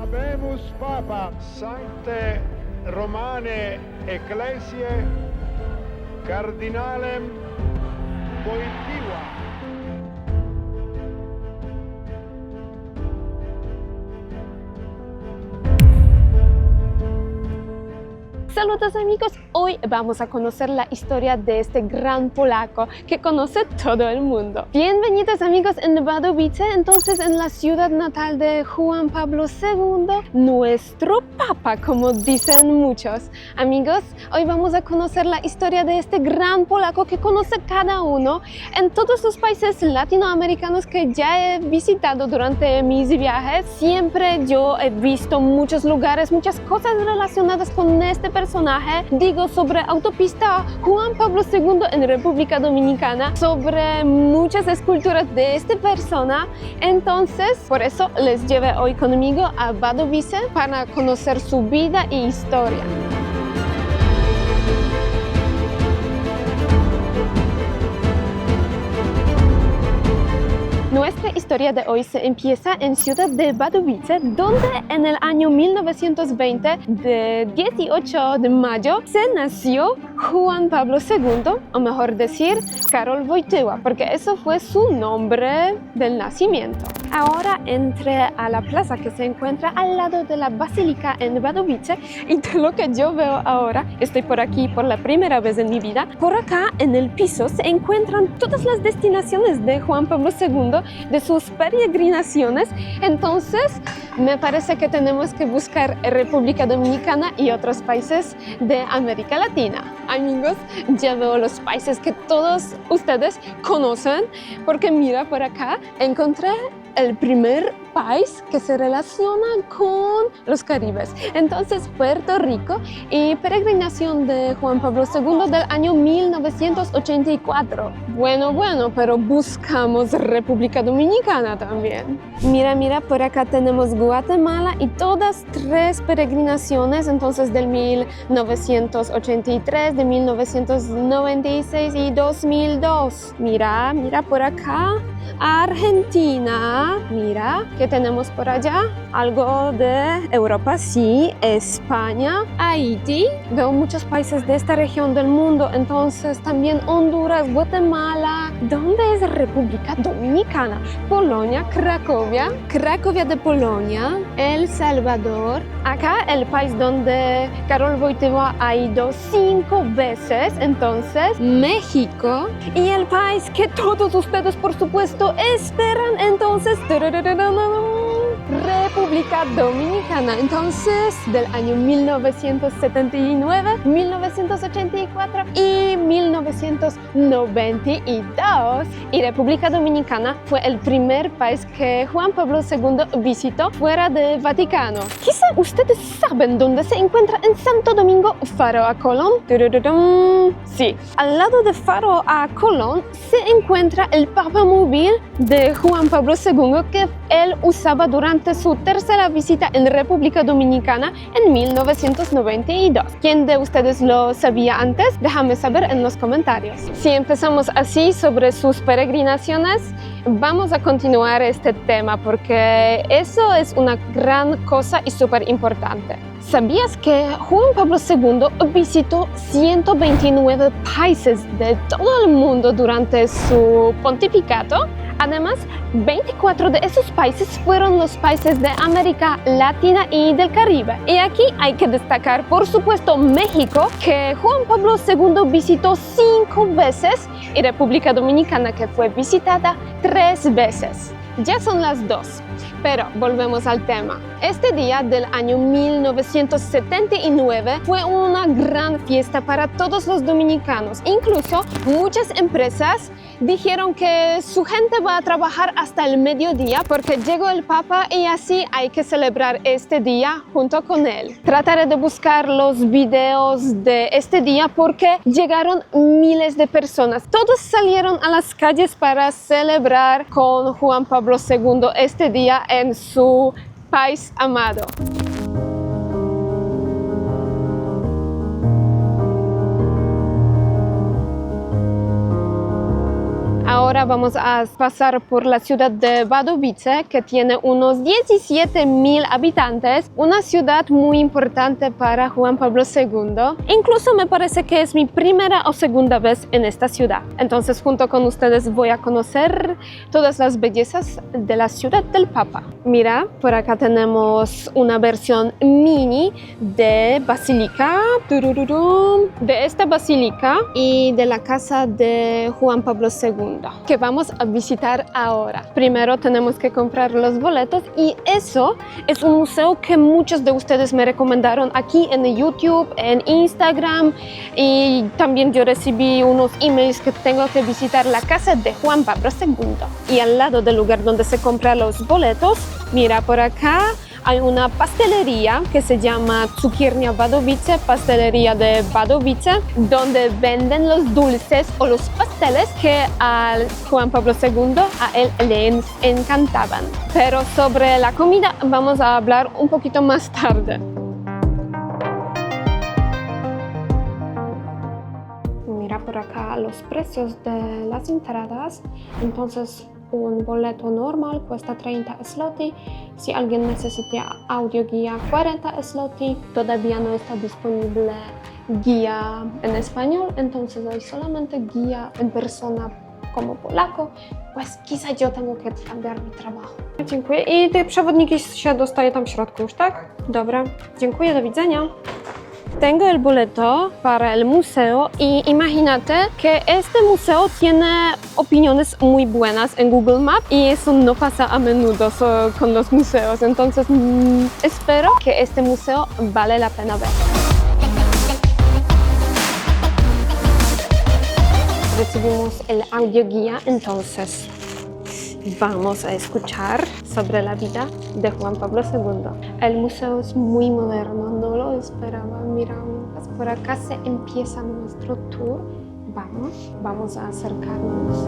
Habemus Papa Sancte Romane Ecclesiae Cardinalem Wojtyła. Saludos amigos, hoy vamos a conocer la historia de este gran polaco que conoce todo el mundo. Bienvenidos amigos en Wadowice, entonces en la ciudad natal de Juan Pablo II, nuestro papa, como dicen muchos. Amigos, hoy vamos a conocer la historia de este gran polaco que conoce cada uno en todos los países latinoamericanos que ya he visitado durante mis viajes. Siempre yo he visto muchos lugares, muchas cosas relacionadas con este personaje. Digo sobre autopista Juan Pablo II en República Dominicana, sobre muchas esculturas de esta persona. Entonces, por eso les llevé hoy conmigo a Wadowice para conocer su vida e historia. Nuestra historia de hoy se empieza en ciudad de Wadowice, donde en el año 1920, de 18 de mayo, se nació Juan Pablo II, o mejor decir, Karol Wojtyła, porque eso fue su nombre del nacimiento. Ahora entré a la plaza que se encuentra al lado de la basílica en Wadowice y de lo que yo veo ahora, estoy por aquí por la primera vez en mi vida. Por acá en el piso se encuentran todas las destinaciones de Juan Pablo II, de sus peregrinaciones. Entonces me parece que tenemos que buscar República Dominicana y otros países de América Latina. Amigos, ya veo los países que todos ustedes conocen, porque mira por acá, encontré el primer país que se relaciona con los Caribes. Entonces, Puerto Rico y peregrinación de Juan Pablo II del año 1984. Bueno, pero buscamos República Dominicana también. Mira, por acá tenemos Guatemala y todas tres peregrinaciones, entonces del 1983, de 1996 y 2002. Mira por acá. Argentina, mira, ¿qué tenemos por allá? Algo de Europa, sí, España, Haití. Veo muchos países de esta región del mundo, entonces también Honduras, Guatemala. ¿Dónde es República Dominicana? Polonia, Cracovia de Polonia, El Salvador. Acá el país donde Karol Wojtyła ha ido 5 veces, entonces México. Y el país que todos ustedes, por supuesto, esperan, entonces República Dominicana. Entonces del año 1979, 1984 y 1992. Y República Dominicana fue el primer país que Juan Pablo II visitó fuera del Vaticano. Quizá ustedes saben dónde se encuentra en Santo Domingo Faro a Colón. Sí, al lado de Faro a Colón se encuentra el papamóvil de Juan Pablo II que él usaba durante su tercera visita en República Dominicana en 1992. ¿Quién de ustedes lo sabía antes? Déjame saber en los comentarios. Si empezamos así sobre sus peregrinaciones, vamos a continuar este tema porque eso es una gran cosa y súper importante. ¿Sabías que Juan Pablo II visitó 129 países de todo el mundo durante su pontificato? Además, 24 de esos países fueron los países de América Latina y del Caribe. Y aquí hay que destacar, por supuesto, México, que Juan Pablo II visitó 5 veces, y República Dominicana, que fue visitada 3 veces. Ya son las 2. Pero volvemos al tema. Este día del año 1979 fue una gran fiesta para todos los dominicanos. Incluso muchas empresas dijeron que su gente va a trabajar hasta el mediodía porque llegó el Papa y así hay que celebrar este día junto con él. Trataré de buscar los videos de este día porque llegaron miles de personas. Todos salieron a las calles para celebrar con Juan Pablo II este día en su país amado. Ahora vamos a pasar por la ciudad de Wadowice, que tiene unos 17.000 habitantes, una ciudad muy importante para Juan Pablo II. Incluso me parece que es mi primera o segunda vez en esta ciudad. Entonces, junto con ustedes voy a conocer todas las bellezas de la ciudad del Papa. Mira, por acá tenemos una versión mini de basílica, de esta basílica y de la casa de Juan Pablo II, que vamos a visitar ahora. Primero tenemos que comprar los boletos y eso es un museo que muchos de ustedes me recomendaron aquí en YouTube, en Instagram, y también yo recibí unos emails que tengo que visitar la casa de Juan Pablo II. Y al lado del lugar donde se compran los boletos, mira por acá, hay una pastelería que se llama Cukiernia Wadowice, pastelería de Wadowice, donde venden los dulces o los pasteles que a Juan Pablo II a él le encantaban. Pero sobre la comida vamos a hablar un poquito más tarde. Mira por acá los precios de las entradas. Entonces, un boleto normal cuesta 30 zloty. Si alguien necesita audioguía, 40 zloty. Todavía no está disponible guía en español, entonces hay solamente guía en persona como polaco. Pues quizá yo tengo que cambiar mi trabajo. Dziękuję. I te przewodniki się dostaje tam w środku już, tak? Dobra. Dziękuję, do widzenia. Tengo el boleto para el museo y imagínate que este museo tiene opiniones muy buenas en Google Maps y eso no pasa a menudo con los museos. Entonces espero que este museo vale la pena ver. Recibimos el audioguía, entonces vamos a escuchar sobre la vida de Juan Pablo II. El museo es muy moderno, no lo esperaba. Mira, por acá se empieza nuestro tour. Vamos a acercarnos.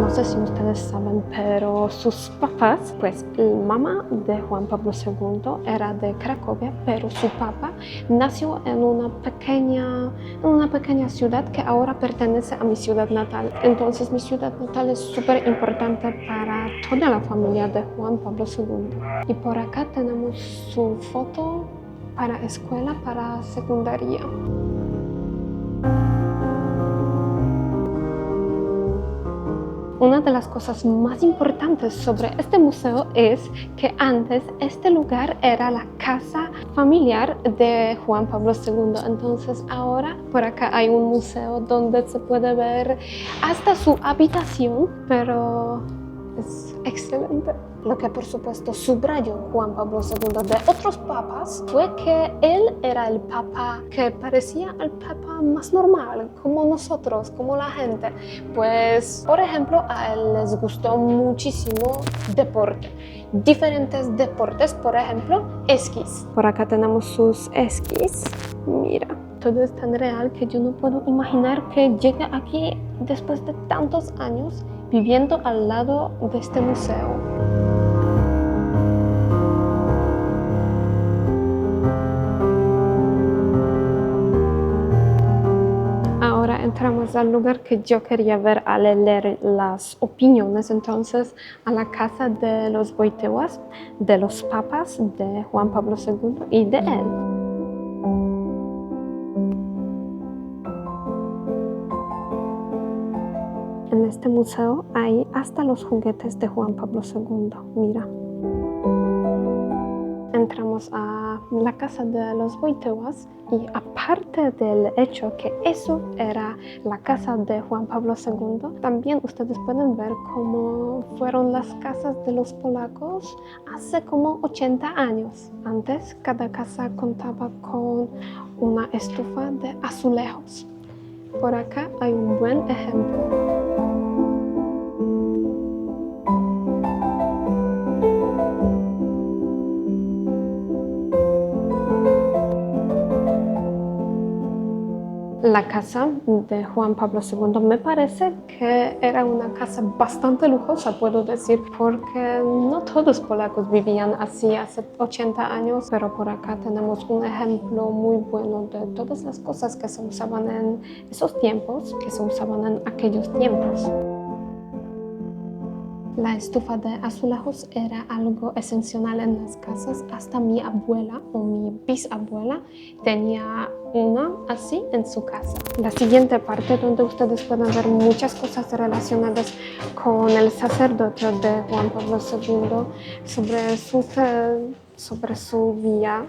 No sé si ustedes saben, pero sus papás, pues la mamá de Juan Pablo II era de Cracovia, pero su papá nació en una pequeña ciudad que ahora pertenece a mi ciudad natal. Entonces mi ciudad natal es súper importante para toda la familia de Juan Pablo II. Y por acá tenemos su foto para escuela, para secundaria. Una de las cosas más importantes sobre este museo es que antes este lugar era la casa familiar de Juan Pablo II. Entonces ahora por acá hay un museo donde se puede ver hasta su habitación, pero es excelente. Lo que por supuesto subrayó Juan Pablo II de otros papas fue que él era el papa que parecía el papa más normal, como nosotros, como la gente. Pues, por ejemplo, a él les gustó muchísimo deporte. Diferentes deportes, por ejemplo, esquís. Por acá tenemos sus esquís. Mira, todo es tan real que yo no puedo imaginar que llegue aquí después de tantos años viviendo al lado de este museo. Ahora entramos al lugar que yo quería ver al leer las opiniones, entonces a la casa de los Wojtyłas, de los papas, de Juan Pablo II y de él. En este museo hay hasta los juguetes de Juan Pablo II, mira. Entramos a la casa de los Wojtyłas y aparte del hecho que eso era la casa de Juan Pablo II, también ustedes pueden ver cómo fueron las casas de los polacos hace como 80 años. Antes cada casa contaba con una estufa de azulejos. Por acá hay un buen ejemplo. La casa de Juan Pablo II me parece que era una casa bastante lujosa, puedo decir, porque no todos polacos vivían así hace 80 años, pero por acá tenemos un ejemplo muy bueno de todas las cosas que se usaban en esos tiempos, que se usaban en aquellos tiempos. La estufa de azulejos era algo esencial en las casas. Hasta mi abuela o mi bisabuela tenía una así en su casa. La siguiente parte, donde ustedes pueden ver muchas cosas relacionadas con el sacerdocio de Juan Pablo II, sobre su vida.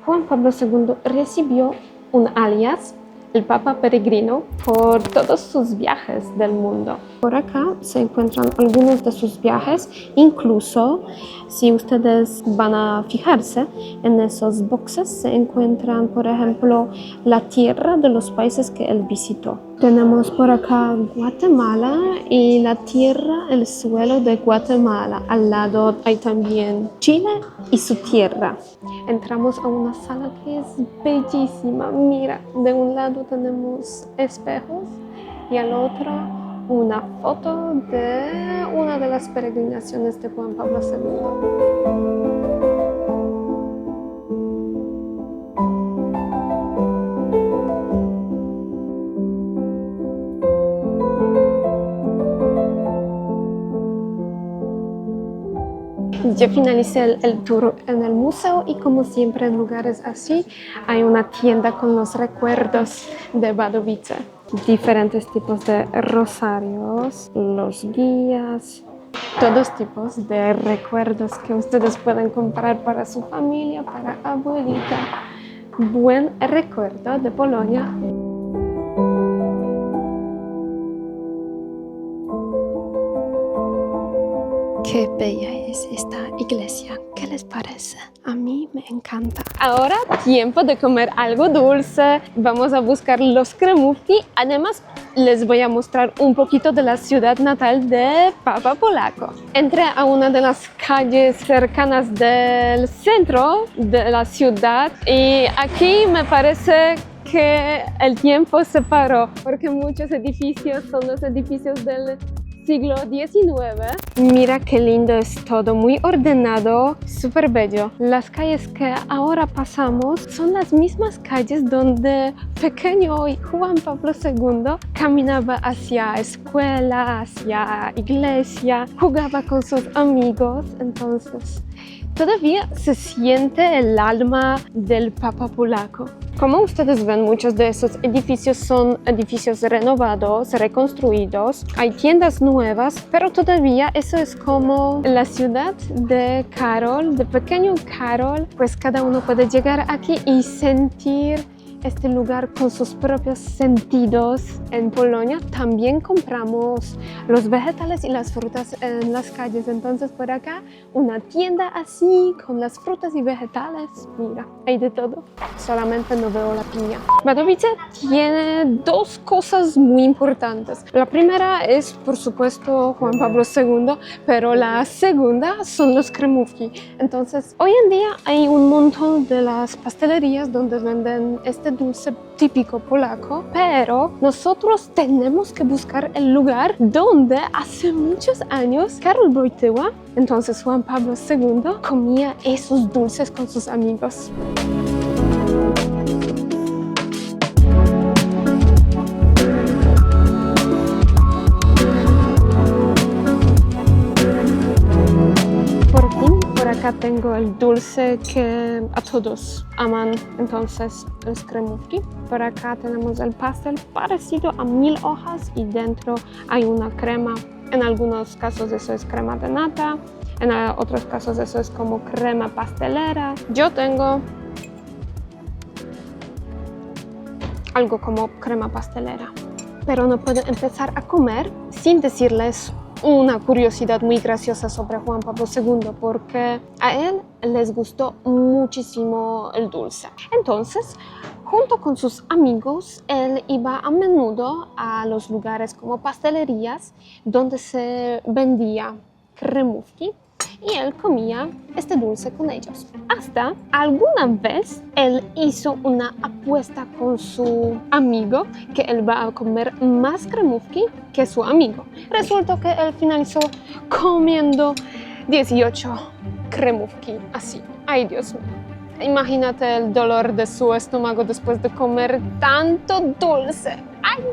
Juan Pablo II recibió un alias, el Papa Peregrino, por todos sus viajes del mundo. Por acá se encuentran algunos de sus viajes, incluso si ustedes van a fijarse en esos boxes se encuentran, por ejemplo, la tierra de los países que él visitó. Tenemos por acá Guatemala y la tierra, el suelo de Guatemala. Al lado hay también Chile y su tierra. Entramos a una sala que es bellísima. Mira, de un lado tenemos espejos y al otro una foto de una de las peregrinaciones de Juan Pablo II. Yo finalicé el tour en el museo y, como siempre en lugares así, hay una tienda con los recuerdos de Wadowice. Diferentes tipos de rosarios, los guías, todos tipos de recuerdos que ustedes pueden comprar para su familia, para abuelita. Buen recuerdo de Polonia. Qué bella es esta iglesia, ¿qué les parece? A mí me encanta. Ahora tiempo de comer algo dulce. Vamos a buscar los kremówki. Además, les voy a mostrar un poquito de la ciudad natal de Papa Polaco. Entré a una de las calles cercanas del centro de la ciudad y aquí me parece que el tiempo se paró porque muchos edificios son los edificios del siglo XIX. Mira qué lindo es todo, muy ordenado, súper bello. Las calles que ahora pasamos son las mismas calles donde pequeño Juan Pablo II caminaba hacia escuela, hacia iglesia, jugaba con sus amigos. Entonces, todavía se siente el alma del Papa polaco. Como ustedes ven, muchos de esos edificios son edificios renovados, reconstruidos. Hay tiendas nuevas, pero todavía eso es como la ciudad de Karol, de pequeño Karol. Pues cada uno puede llegar aquí y sentir este lugar con sus propios sentidos. En Polonia también compramos los vegetales y las frutas en las calles. Entonces por acá una tienda así con las frutas y vegetales. Mira, hay de todo. Solamente no veo la piña. Wadowice tiene dos cosas muy importantes. La primera es, por supuesto, Juan Pablo II, pero la segunda son los kremówki. Entonces hoy en día hay un montón de las pastelerías donde venden este dulce típico polaco, pero nosotros tenemos que buscar el lugar donde hace muchos años Karol Wojtyła, entonces Juan Pablo II, comía esos dulces con sus amigos. Acá tengo el dulce que a todos aman, entonces los kremówki. Por acá tenemos el pastel parecido a 1000 hojas y dentro hay una crema. En algunos casos eso es crema de nata, En otros casos eso es como crema pastelera. Yo tengo algo como crema pastelera. Pero no puedo empezar a comer sin decirles una curiosidad muy graciosa sobre Juan Pablo II, porque a él les gustó muchísimo el dulce. Entonces, junto con sus amigos, él iba a menudo a los lugares como pastelerías donde se vendía kremówki y él comía este dulce con ellos. Hasta alguna vez él hizo una apuesta con su amigo que él va a comer más kremówki que su amigo. Resultó que él finalizó comiendo 18 kremówki así. Ay, Dios mío. Imagínate el dolor de su estómago después de comer tanto dulce. ¡Ay!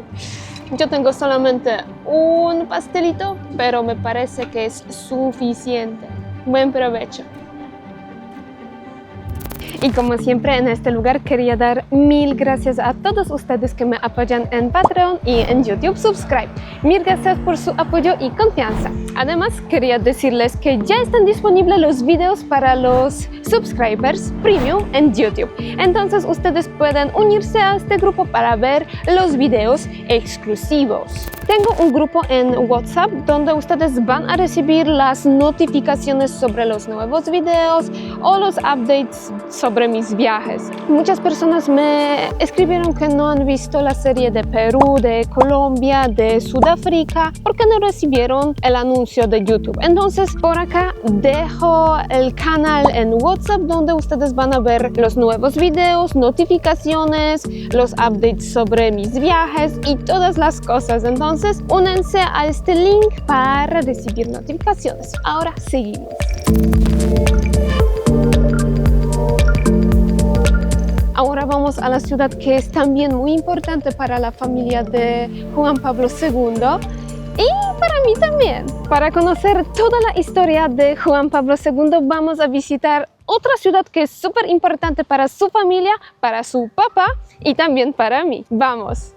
Yo tengo solamente un pastelito, pero me parece que es suficiente. Buen provecho. Y como siempre en este lugar quería dar mil gracias a todos ustedes que me apoyan en Patreon y en YouTube Subscribe. Mil gracias por su apoyo y confianza. Además quería decirles que ya están disponibles los videos para los subscribers premium en YouTube. Entonces ustedes pueden unirse a este grupo para ver los videos exclusivos. Tengo un grupo en WhatsApp donde ustedes van a recibir las notificaciones sobre los nuevos videos o los updates sobre mis viajes. Muchas personas me escribieron que no han visto la serie de Perú, de Colombia, de Sudáfrica porque no recibieron el anuncio de YouTube. Entonces por acá dejo el canal en WhatsApp donde ustedes van a ver los nuevos videos, notificaciones, los updates sobre mis viajes y todas las cosas. Entonces únanse a este link para recibir notificaciones. Ahora seguimos. Ahora vamos a la ciudad que es también muy importante para la familia de Juan Pablo II y para mí también. Para conocer toda la historia de Juan Pablo II vamos a visitar otra ciudad que es súper importante para su familia, para su papá y también para mí. ¡Vamos!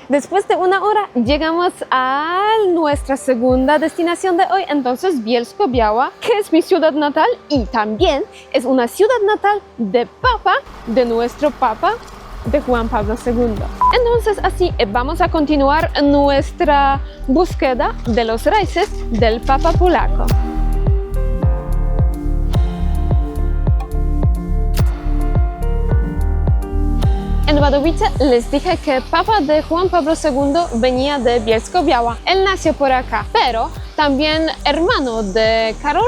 Después de una hora llegamos a nuestra segunda destinación de hoy, entonces Bielsko-Biała, que es mi ciudad natal y también es una ciudad natal de nuestro papa, de Juan Pablo II. Entonces así vamos a continuar nuestra búsqueda de los raíces del papa polaco. En Wadowice les dije que el papa de Juan Pablo II venía de Bielsko-Biała. Él nació por acá, pero también hermano de Karol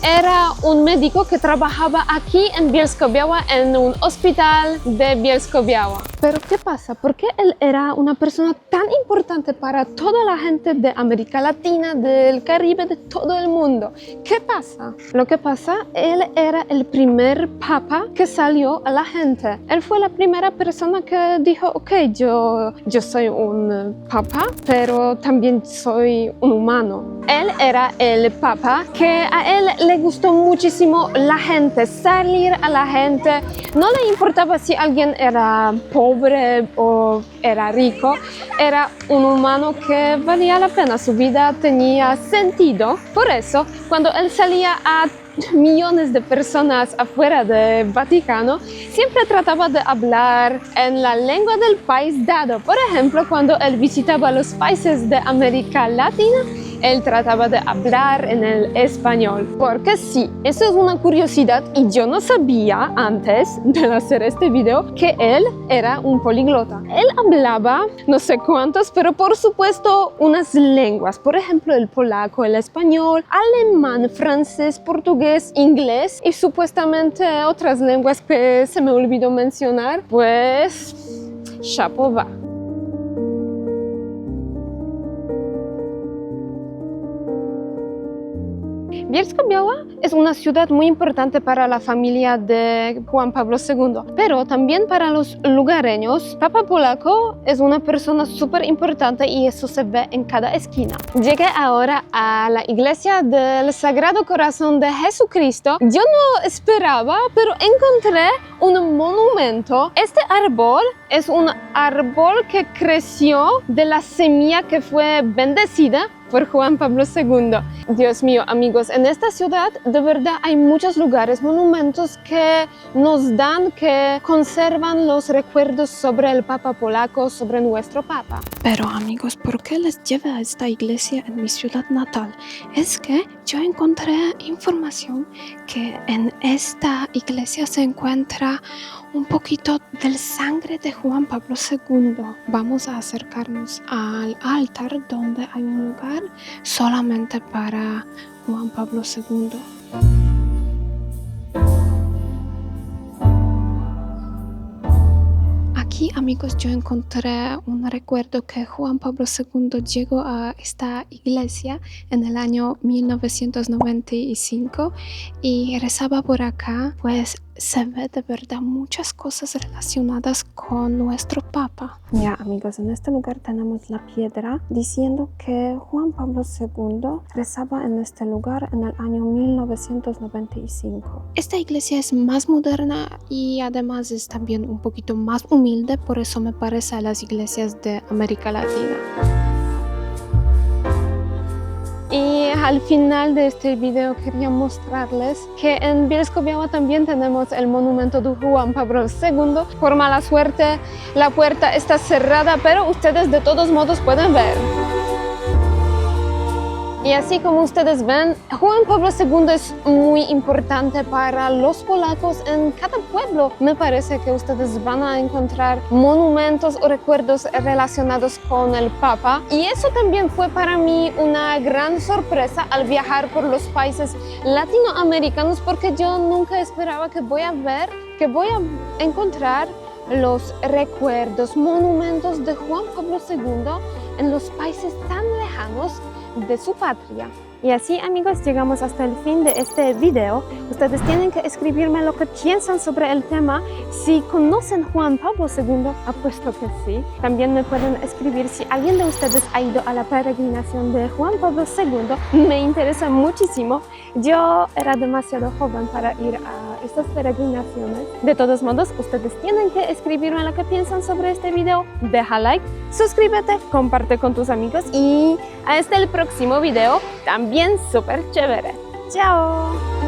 era un médico que trabajaba aquí en Bielsko-Biała, en un hospital de Bielsko-Biała. Pero ¿qué pasa? ¿Por qué él era una persona tan importante para toda la gente de América Latina, del Caribe, de todo el mundo? ¿Qué pasa? Lo que pasa, él era el primer papa que salió a la gente. Él fue la primera persona que dijo, ok, yo soy un papa, pero también soy un humano. Él era el papa que a él le gustó muchísimo la gente, salir a la gente. No le importaba si alguien era pobre o era rico, era un humano que valía la pena, su vida tenía sentido. Por eso, cuando él salía a millones de personas afuera del Vaticano, siempre trataba de hablar en la lengua del país dado. Por ejemplo, cuando él visitaba los países de América Latina, él trataba de hablar en el español. Porque sí, eso es una curiosidad y yo no sabía antes de hacer este video que él era un políglota. Él hablaba no sé cuántos, pero por supuesto unas lenguas. Por ejemplo, el polaco, el español, alemán, francés, portugués, inglés y supuestamente otras lenguas que se me olvidó mencionar. Pues, chapeau bas. Bielsko-Biała es una ciudad muy importante para la familia de Juan Pablo II, pero también para los lugareños. Papa polaco es una persona súper importante y eso se ve en cada esquina. Llegué ahora a la iglesia del Sagrado Corazón de Jesucristo. Yo no esperaba, pero encontré un monumento. Este árbol es un árbol que creció de la semilla que fue bendecida por Juan Pablo II. Dios mío, amigos, en esta ciudad de verdad hay muchos lugares, monumentos que nos dan, que conservan los recuerdos sobre el Papa polaco, sobre nuestro Papa. Pero amigos, ¿por qué les llevé a esta iglesia en mi ciudad natal? Es que yo encontré información que en esta iglesia se encuentra un poquito del sangre de Juan Pablo II. Vamos a acercarnos al altar donde hay un lugar solamente para Juan Pablo II. Aquí, amigos, yo encontré un recuerdo que Juan Pablo II llegó a esta iglesia en el año 1995 y rezaba por acá, pues se ve de verdad muchas cosas relacionadas con nuestro Papa. Ya, amigos, en este lugar tenemos la piedra diciendo que Juan Pablo II rezaba en este lugar en el año 1995. Esta iglesia es más moderna y además es también un poquito más humilde, por eso me parece a las iglesias de América Latina. Y al final de este video quería mostrarles que en Bielsko-Biała también tenemos el monumento de Juan Pablo II. Por mala suerte, la puerta está cerrada, pero ustedes de todos modos pueden ver. Y así como ustedes ven, Juan Pablo II es muy importante para los polacos en cada pueblo. Me parece que ustedes van a encontrar monumentos o recuerdos relacionados con el Papa. Y eso también fue para mí una gran sorpresa al viajar por los países latinoamericanos, porque yo nunca esperaba que voy a encontrar los recuerdos, monumentos de Juan Pablo II en los países tan lejanos de su patria. Y así, amigos, llegamos hasta el fin de este video. Ustedes tienen que escribirme lo que piensan sobre el tema. Si conocen Juan Pablo II, apuesto que sí. También me pueden escribir si alguien de ustedes ha ido a la peregrinación de Juan Pablo II. Me interesa muchísimo. Yo era demasiado joven para ir a estas peregrinaciones. De todos modos, ustedes tienen que escribirme lo que piensan sobre este video. Deja like, suscríbete, comparte con tus amigos y hasta el próximo video, también súper chévere. ¡Chao!